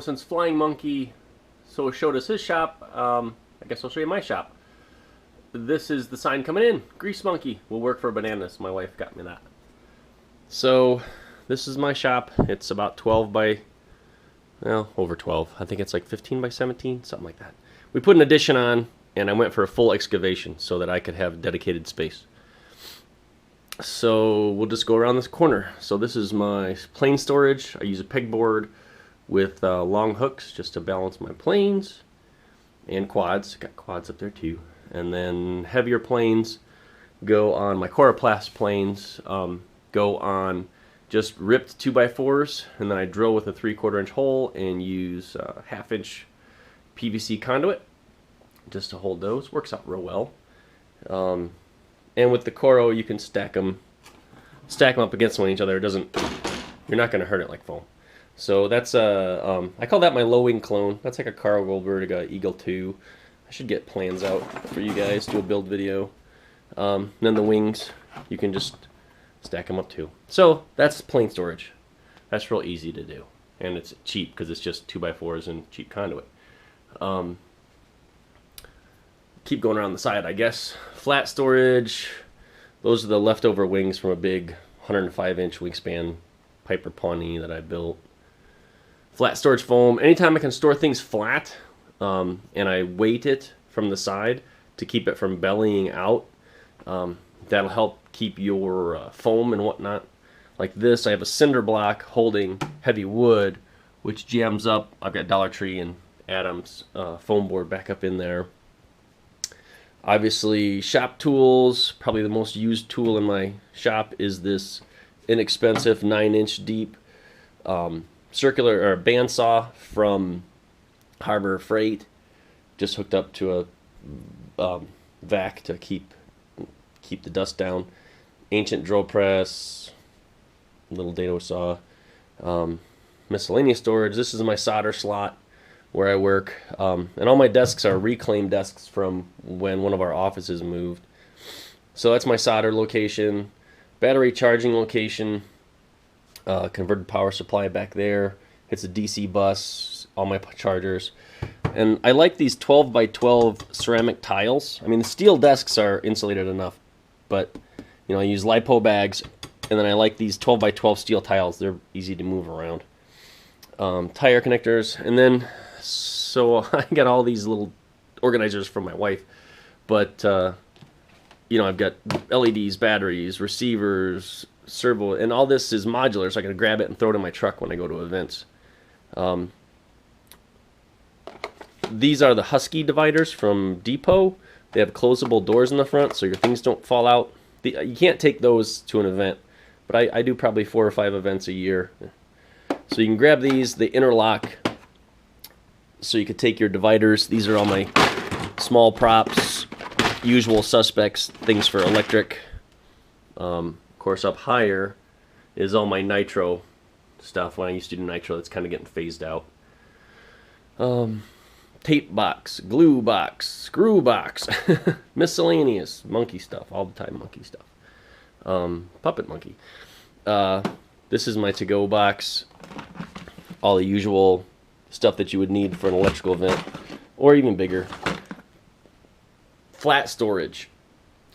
since Flying Monkey showed us his shop, I guess I'll show you my shop. This is the sign coming in. Grease Monkey will work for bananas. My wife got me that. So this is my shop. It's about 12 by, well, over 12. I think it's like 15 by 17, something like that. We put an addition on, and I went for a full excavation so that I could have dedicated space. So we'll just go around this corner. So this is my plane storage. I use a pegboard with long hooks just to balance my planes and quads. Got quads up there too. And then heavier planes go on my Coroplast planes. Go on just ripped 2x4s, and then I drill with a 3/4 inch hole and use 1/2 inch PVC conduit just to hold those. Works out real well. And with the Coro, you can stack them up against one each other. It doesn't, you're not going to hurt it like foam. So that's I call that my low wing clone. That's like a Carl Goldberg Eagle 2. I should get plans out for you guys, do a build video. Then the wings, you can just stack them up too. So that's plane storage. That's real easy to do, and it's cheap because it's just 2x4s and cheap conduit. Keep going around the side, I guess. Flat storage. Those are the leftover wings from a big 105 inch wingspan Piper Pawnee that I built. Flat storage foam. Anytime I can store things flat, and I weight it from the side to keep it from bellying out, that'll help keep your foam and whatnot. Like this, I have a cinder block holding heavy wood, which jams up. I've got Dollar Tree and Adams foam board back up in there. Obviously, shop tools. Probably the most used tool in my shop is this inexpensive 9-inch deep circular or bandsaw from Harbor Freight. Just hooked up to a vac to keep the dust down. Ancient drill press, little dado saw, miscellaneous storage. This is my solder slot where I work, and all my desks are reclaimed desks from when one of our offices moved. So that's my solder location, battery charging location, converted power supply back there. It's a DC bus, all my chargers. And I like these 12 by 12 ceramic tiles. I mean, the steel desks are insulated enough, but you know, I use LiPo bags, and then I like these 12 by 12 steel tiles. They're easy to move around. Tire connectors, and then so I got all these little organizers from my wife, but you know, I've got LEDs, batteries, receivers, servo, and all this is modular, so I can grab it and throw it in my truck when I go to events. These are the Husky dividers from Depot. They have closable doors in the front, so your things don't fall out. You can't take those to an event, but I do probably 4 or 5 events a year. So you can grab these, they interlock, so you could take your dividers. These are all my small props, usual suspects, things for electric. Of course, up higher is all my nitro stuff. When I used to do nitro, that's kind of getting phased out. Tape box, glue box, screw box, miscellaneous monkey stuff, all the time monkey stuff. Puppet monkey. This is my to-go box. All the usual stuff that you would need for an electrical event, or even bigger. Flat storage.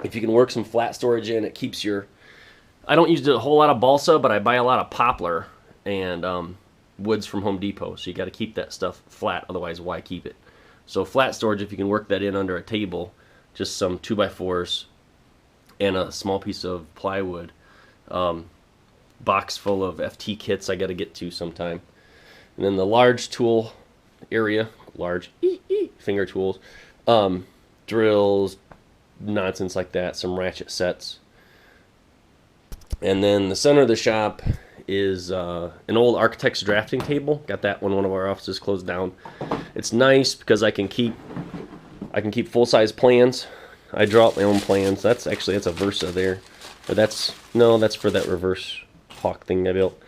If you can work some flat storage in, it keeps your... I don't use a whole lot of balsa, but I buy a lot of poplar and woods from Home Depot, so you got to keep that stuff flat, otherwise why keep it? So flat storage, if you can work that in under a table, just some 2x4s and a small piece of plywood. Box full of FT kits I got to get to sometime. And then the large tool area, large finger tools, drills, nonsense like that, some ratchet sets. And then the center of the shop is an old architect's drafting table. Got that when one of our offices closed down. It's nice because I can keep full-size plans. I draw up my own plans. That's a Versa there. Or that's for that reverse hawk thing I built.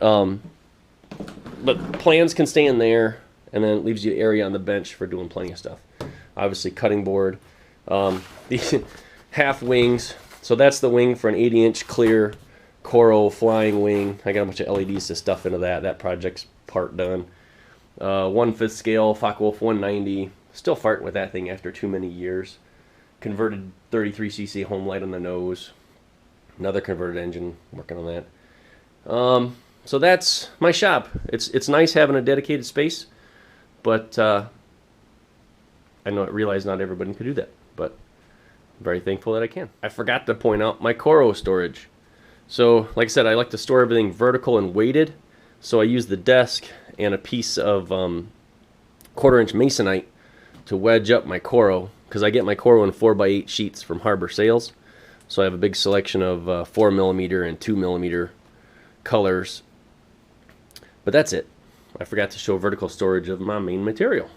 But plans can stay in there, and then it leaves you area on the bench for doing plenty of stuff. Obviously, cutting board. These half wings. So that's the wing for an 80-inch clear Coro flying wing. I got a bunch of LEDs to stuff into that. That project's part done. 1/5 scale Focke-Wulf 190. Still farting with that thing after too many years. Converted 33cc home light on the nose. Another converted engine, working on that. So that's my shop. It's nice having a dedicated space, but I realize not everybody can do that, but I'm very thankful that I can. I forgot to point out my Coro storage. So, like I said, I like to store everything vertical and weighted. So I use the desk and a piece of 1/4-inch masonite to wedge up my Coro, because I get my Coro in 4x8 sheets from Harbor Sales. So I have a big selection of 4mm and 2mm colors. But that's it. I forgot to show vertical storage of my main material.